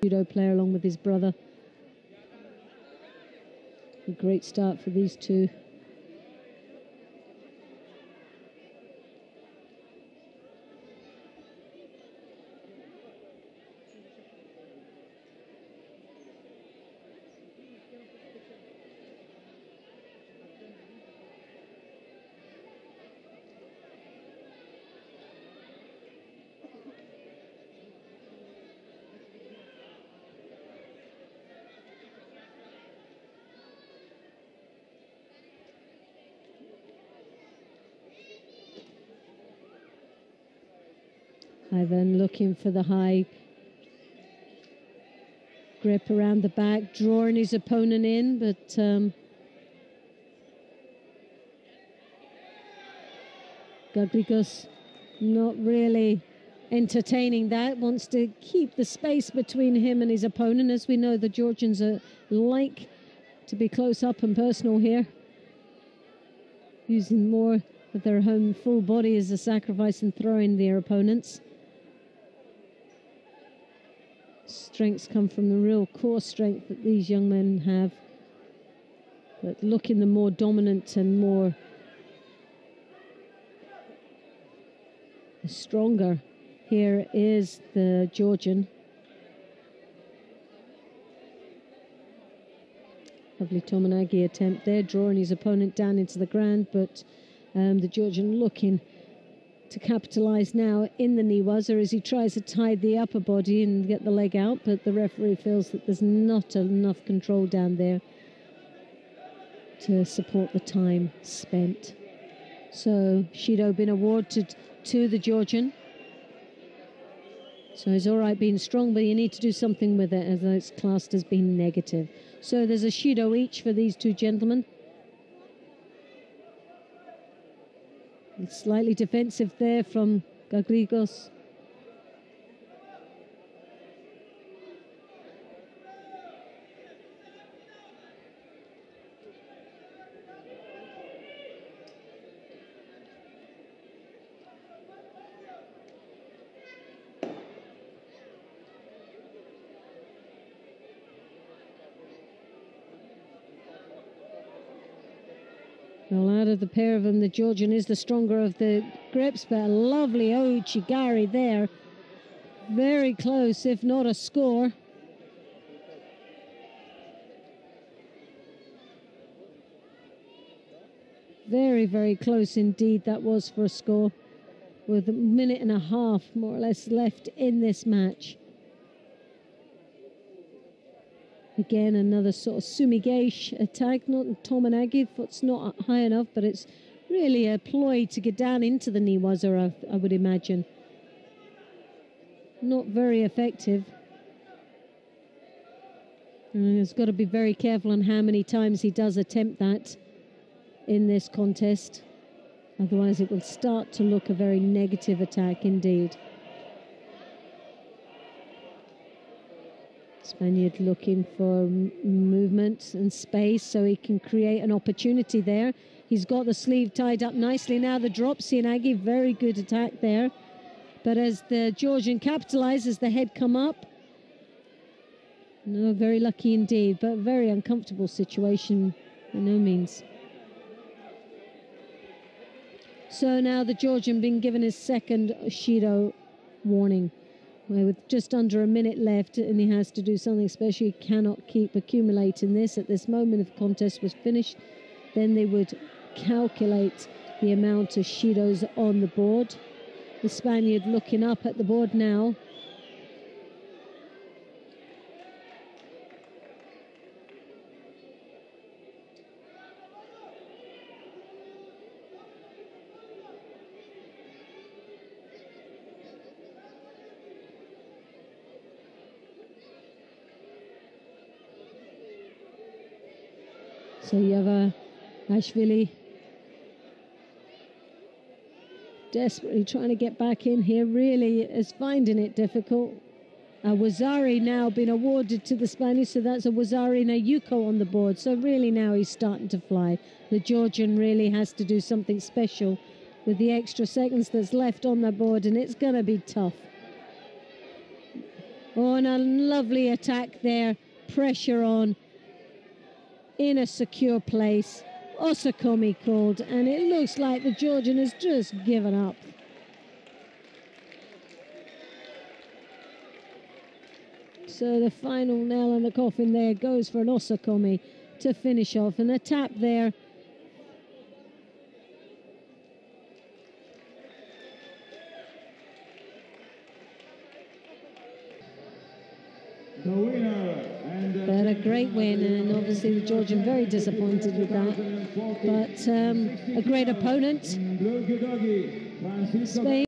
judo player along with his brother. A great start for these two. Ivane looking for the high grip around the back, drawing his opponent in, but Garrigos not really entertaining that, wants to keep the space between him and his opponent. As we know, the Georgians are like to be close up and personal here, using more of their own full body as a sacrifice and throwing their opponents. Strengths come from the real core strength that these young men have, but looking the more dominant and more stronger here is the Georgian. Lovely Tominagi attempt there, drawing his opponent down into the ground, but the Georgian looking to capitalise now in the knee waza as he tries to tie the upper body and get the leg out, but the referee feels that there's not enough control down there to support the time spent. So Shido been awarded to the Georgian. So he's all right being strong, but you need to do something with it as it's classed as being negative. So there's a Shido each for these two gentlemen. It's slightly defensive there from Garrigos. Well, out of the pair of them, the Georgian is the stronger of the grips, but a lovely Ouchigari there. Very close, if not a score. Very, very close indeed that was for a score, with a minute and a half, more or less, left in this match. Again, another sort of sumigeish attack, not Tominagi, foot's not high enough, but it's really a ploy to get down into the knee waza, I would imagine. Not very effective. He's got to be very careful on how many times he does attempt that in this contest. Otherwise, it will start to look a very negative attack indeed. Spaniard looking for movement and space so he can create an opportunity there. He's got the sleeve tied up nicely. Now the drop, Sianagi, very good attack there. But as the Georgian capitalizes, the head come up. No, very lucky indeed, but very uncomfortable situation by no means. So now the Georgian being given his second Shido warning. With just under a minute left, and he has to do something special. He cannot keep accumulating this. At this moment, if the contest was finished, then they would calculate the amount of Shidos on the board. The Spaniard looking up at the board now. So JAVAKHISVILI desperately trying to get back in here, really is finding it difficult. Wazari now been awarded to the Spanish, so that's a Wazari and a Yuko on the board. So really now he's starting to fly. The Georgian really has to do something special with the extra seconds that's left on the board, and it's going to be tough. Oh, and a lovely attack there. Pressure on. In a secure place. Osakomi called, and it looks like the Georgian has just given up. So the final nail in the coffin there goes for an Osakomi to finish off. And a tap there. The winner. But a great win, and obviously the Georgian very disappointed with that. But a great opponent. Spain.